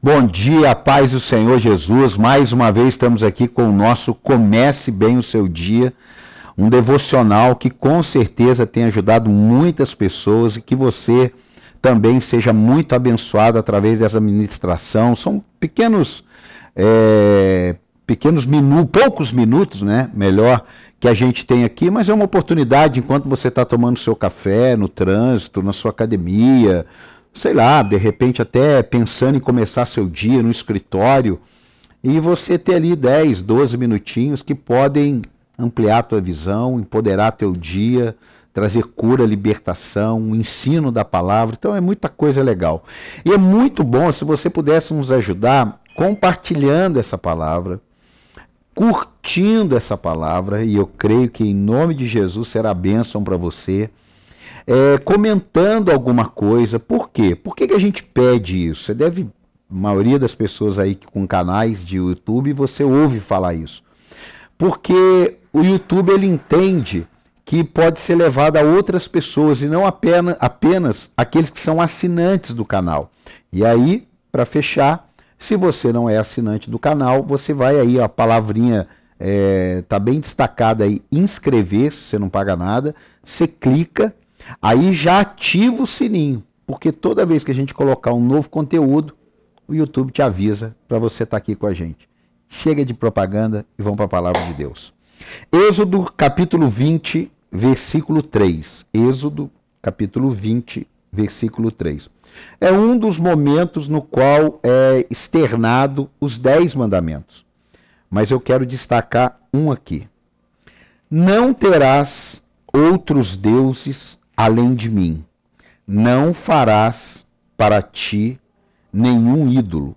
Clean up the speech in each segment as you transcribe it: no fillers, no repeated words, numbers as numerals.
Bom dia, a paz do Senhor Jesus. Mais uma vez estamos aqui com o nosso Comece Bem o Seu Dia, um devocional que com certeza tem ajudado muitas pessoas e que você também seja muito abençoado através dessa ministração. São poucos minutos, né? Melhor, que a gente tem aqui, mas é uma oportunidade enquanto você está tomando seu café, no trânsito, na sua academia, sei lá, de repente até pensando em começar seu dia no escritório, e você ter ali 10, 12 minutinhos que podem ampliar a tua visão, empoderar teu dia, trazer cura, libertação, um ensino da palavra. Então é muita coisa legal. E é muito bom se você pudesse nos ajudar compartilhando essa palavra, curtindo essa palavra, e eu creio que em nome de Jesus será bênção para você. Comentando alguma coisa. Por quê? Por que a gente pede isso? A maioria das pessoas aí com canais de YouTube, você ouve falar isso. Porque o YouTube ele entende que pode ser levado a outras pessoas e não apenas aqueles que são assinantes do canal. E aí, para fechar, se você não é assinante do canal, você vai aí, a palavrinha tá bem destacada aí, inscrever-se, você não paga nada, você clica. Aí já ativa o sininho, porque toda vez que a gente colocar um novo conteúdo, o YouTube te avisa para você estar aqui com a gente. Chega de propaganda e vamos para a palavra de Deus. Êxodo capítulo 20, versículo 3. Êxodo capítulo 20, versículo 3. É um dos momentos no qual é externado os 10 mandamentos. Mas eu quero destacar um aqui. Não terás outros deuses além de mim. Não farás para ti nenhum ídolo,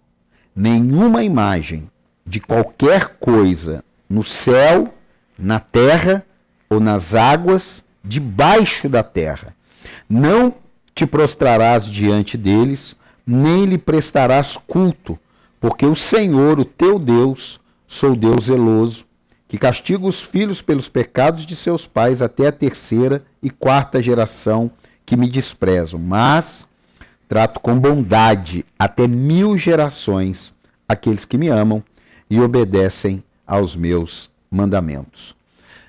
nenhuma imagem de qualquer coisa no céu, na terra ou nas águas debaixo da terra. Não te prostrarás diante deles, nem lhe prestarás culto, porque o Senhor, o teu Deus, sou Deus zeloso, que castiga os filhos pelos pecados de seus pais até a 3ª e 4ª geração que me desprezam, mas trato com bondade até 1000 gerações aqueles que me amam e obedecem aos meus mandamentos.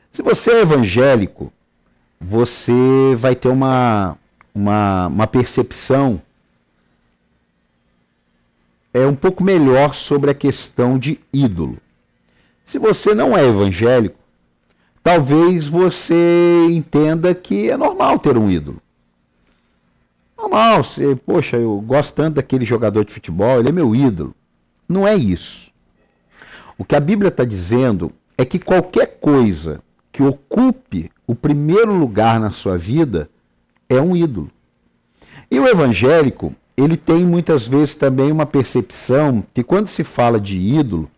Se você é evangélico, você vai ter uma percepção um pouco melhor sobre a questão de ídolo. Se você não é evangélico, talvez você entenda que é normal ter um ídolo. Normal, poxa, eu gosto tanto daquele jogador de futebol, ele é meu ídolo. Não é isso. O que a Bíblia está dizendo é que qualquer coisa que ocupe o primeiro lugar na sua vida é um ídolo. E o evangélico, ele tem muitas vezes também uma percepção que quando se fala de ídolo,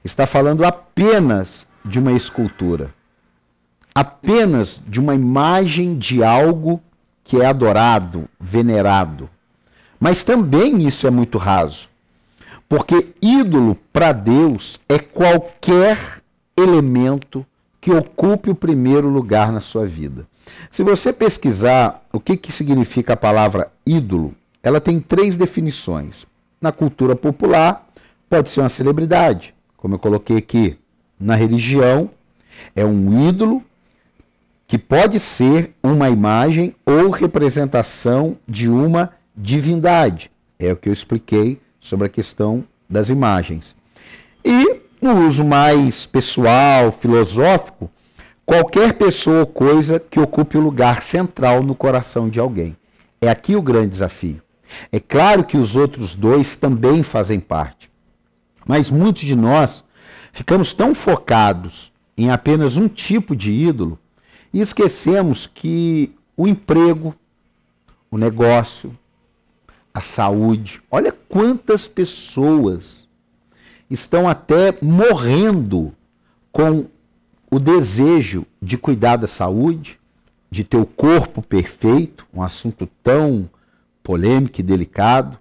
está falando apenas de uma escultura, apenas de uma imagem de algo que é adorado, venerado. Mas também isso é muito raso, porque ídolo para Deus é qualquer elemento que ocupe o primeiro lugar na sua vida. Se você pesquisar o que significa a palavra ídolo, ela tem 3 definições. Na cultura popular, pode ser uma celebridade, como eu coloquei aqui. Na religião, é um ídolo que pode ser uma imagem ou representação de uma divindade. É o que eu expliquei sobre a questão das imagens. E no uso mais pessoal, filosófico, qualquer pessoa ou coisa que ocupe o lugar central no coração de alguém. É aqui o grande desafio. É claro que os outros 2 também fazem parte, mas muitos de nós ficamos tão focados em apenas um tipo de ídolo e esquecemos que o emprego, o negócio, a saúde, olha quantas pessoas estão até morrendo com o desejo de cuidar da saúde, de ter o corpo perfeito, um assunto tão polêmico e delicado.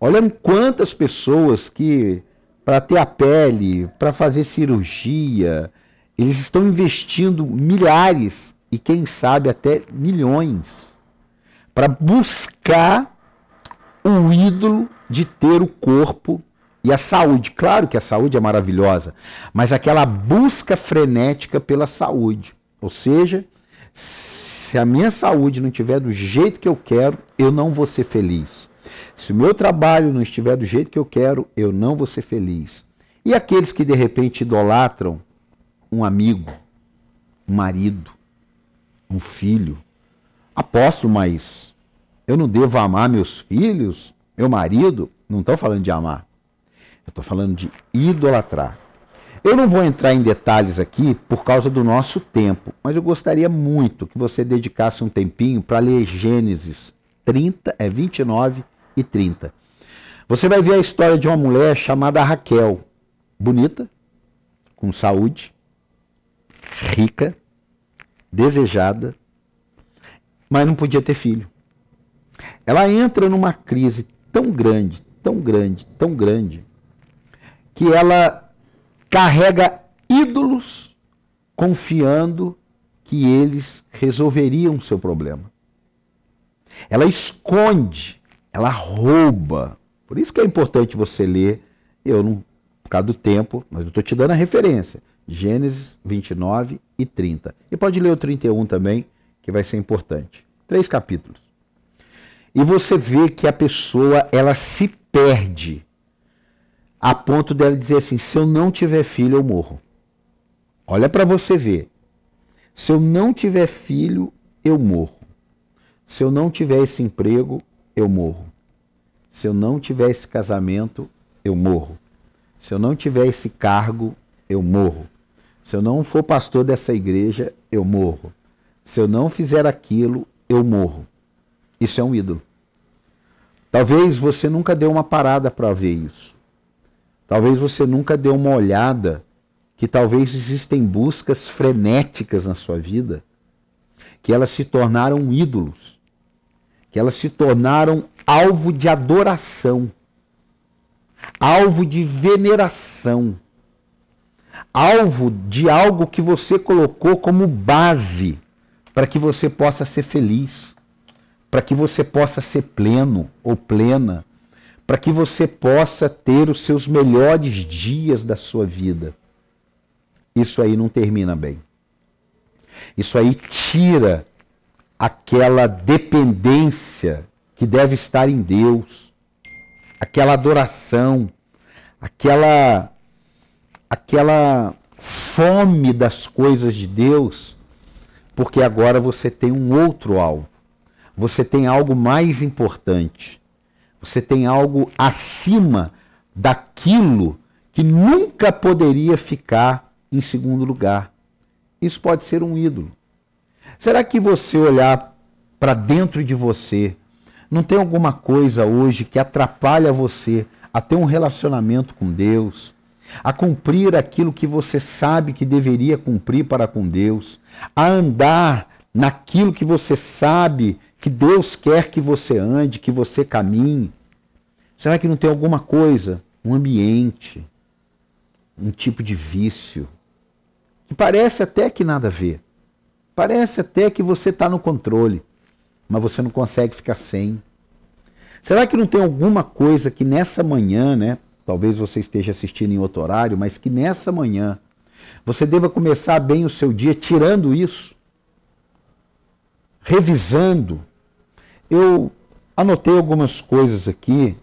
Olha quantas pessoas que, para ter a pele, para fazer cirurgia, eles estão investindo milhares e quem sabe até milhões para buscar um ídolo de ter o corpo e a saúde. Claro que a saúde é maravilhosa, mas aquela busca frenética pela saúde. Ou seja, se a minha saúde não estiver do jeito que eu quero, eu não vou ser feliz. Se o meu trabalho não estiver do jeito que eu quero, eu não vou ser feliz. E aqueles que de repente idolatram um amigo, um marido, um filho. Apóstolo, mas eu não devo amar meus filhos, meu marido? Não estou falando de amar. Eu estou falando de idolatrar. Eu não vou entrar em detalhes aqui por causa do nosso tempo, mas eu gostaria muito que você dedicasse um tempinho para ler Gênesis 29 e 30. Você vai ver a história de uma mulher chamada Raquel, bonita, com saúde, rica, desejada, mas não podia ter filho. Ela entra numa crise tão grande, tão grande, tão grande, que ela carrega ídolos confiando que eles resolveriam o seu problema. Ela esconde, ela rouba. Por isso que é importante você ler, por causa do tempo, mas eu estou te dando a referência, Gênesis 29 e 30. E pode ler o 31 também, que vai ser importante. 3 capítulos. E você vê que a pessoa, ela se perde a ponto dela dizer assim, se eu não tiver filho, eu morro. Olha para você ver. Se eu não tiver filho, eu morro. Se eu não tiver esse emprego, eu morro. Se eu não tiver esse casamento, eu morro. Se eu não tiver esse cargo, eu morro. Se eu não for pastor dessa igreja, eu morro. Se eu não fizer aquilo, eu morro. Isso é um ídolo. Talvez você nunca deu uma parada para ver isso. Talvez você nunca deu uma olhada que talvez existem buscas frenéticas na sua vida, que elas se tornaram ídolos, que elas se tornaram alvo de adoração, alvo de veneração, alvo de algo que você colocou como base para que você possa ser feliz, para que você possa ser pleno ou plena, para que você possa ter os seus melhores dias da sua vida. Isso aí não termina bem. Isso aí tira aquela dependência que deve estar em Deus, aquela adoração, aquela fome das coisas de Deus, porque agora você tem um outro alvo. Você tem algo mais importante. Você tem algo acima daquilo que nunca poderia ficar em segundo lugar. Isso pode ser um ídolo. Será que você olhar para dentro de você, não tem alguma coisa hoje que atrapalha você a ter um relacionamento com Deus, a cumprir aquilo que você sabe que deveria cumprir para com Deus, a andar naquilo que você sabe que Deus quer que você ande, que você caminhe? Será que não tem alguma coisa, um ambiente, um tipo de vício, que parece até que nada a ver? Parece até que você está no controle, mas você não consegue ficar sem. Será que não tem alguma coisa que nessa manhã, né? Talvez você esteja assistindo em outro horário, mas que nessa manhã você deva começar bem o seu dia tirando isso, revisando. Eu anotei algumas coisas aqui.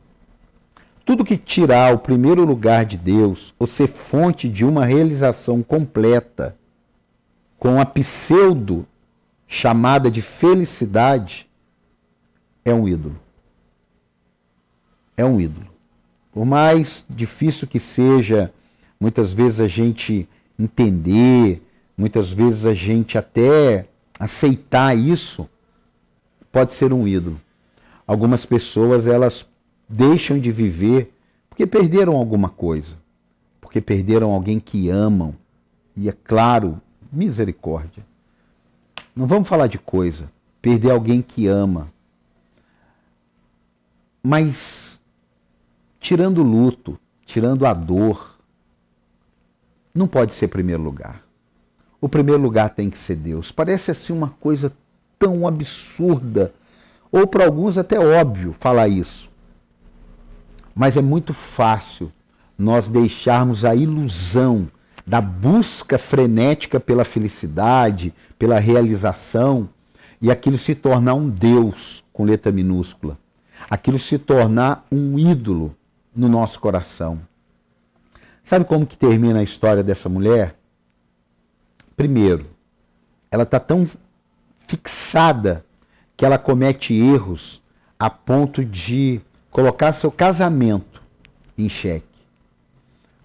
Tudo que tirar o primeiro lugar de Deus, ou ser fonte de uma realização completa, com a pseudo chamada de felicidade, é um ídolo. É um ídolo. Por mais difícil que seja, muitas vezes a gente entender, muitas vezes a gente até aceitar isso, pode ser um ídolo. Algumas pessoas, elas deixam de viver porque perderam alguma coisa, porque perderam alguém que amam. E é claro, misericórdia. Não vamos falar de coisa, perder alguém que ama. Mas, tirando o luto, tirando a dor, não pode ser primeiro lugar. O primeiro lugar tem que ser Deus. Parece assim uma coisa tão absurda, ou para alguns até óbvio falar isso. Mas é muito fácil nós deixarmos a ilusão da busca frenética pela felicidade, pela realização, e aquilo se tornar um Deus com letra minúscula. Aquilo se tornar um ídolo no nosso coração. Sabe como que termina a história dessa mulher? Primeiro, ela está tão fixada que ela comete erros a ponto de colocar seu casamento em xeque.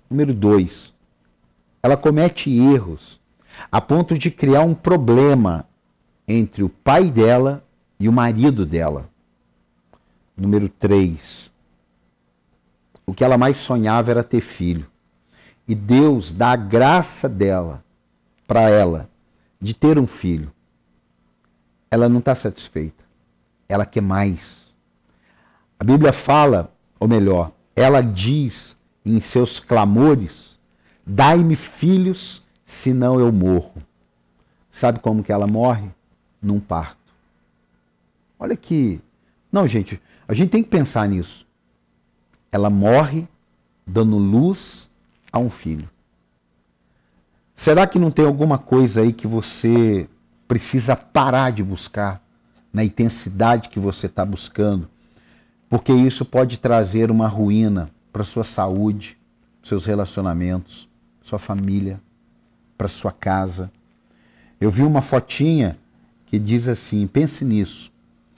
Número 2, ela comete erros a ponto de criar um problema entre o pai dela e o marido dela. Número 3, o que ela mais sonhava era ter filho. E Deus dá a graça dela, para ela, de ter um filho. Ela não está satisfeita. Ela quer mais. A Bíblia fala, ou melhor, ela diz em seus clamores: dai-me filhos, senão eu morro. Sabe como que ela morre? Num parto. Olha que... Não, gente, a gente tem que pensar nisso. Ela morre dando luz a um filho. Será que não tem alguma coisa aí que você precisa parar de buscar na intensidade que você está buscando? Porque isso pode trazer uma ruína para sua saúde, seus relacionamentos, sua família, para sua casa. Eu vi uma fotinha que diz assim, pense nisso.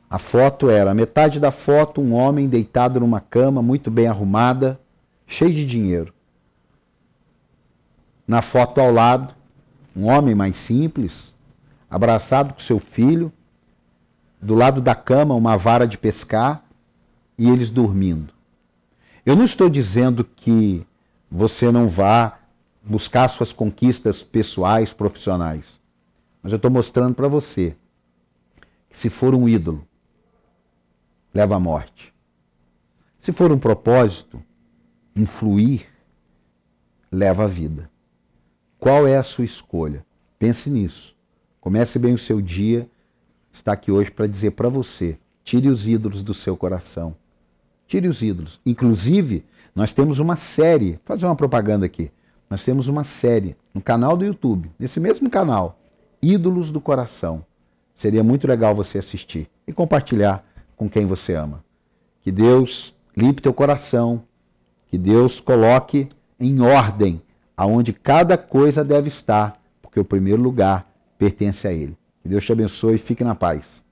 A foto era, a metade da foto, um homem deitado numa cama, muito bem arrumada, cheio de dinheiro. Na foto ao lado, um homem mais simples, abraçado com seu filho, do lado da cama uma vara de pescar e eles dormindo. Eu não estou dizendo que você não vá buscar suas conquistas pessoais, profissionais, mas eu estou mostrando para você que se for um ídolo, leva à morte. Se for um propósito, influir, leva à vida. Qual é a sua escolha? Pense nisso. Comece bem o seu dia. Está aqui hoje para dizer para você, tire os ídolos do seu coração. Tire os ídolos. Inclusive, nós temos uma série, vou fazer uma propaganda aqui. Nós temos uma série no canal do YouTube, nesse mesmo canal, Ídolos do Coração. Seria muito legal você assistir e compartilhar com quem você ama. Que Deus limpe teu coração, que Deus coloque em ordem aonde cada coisa deve estar, porque o primeiro lugar pertence a Ele. Que Deus te abençoe e fique na paz.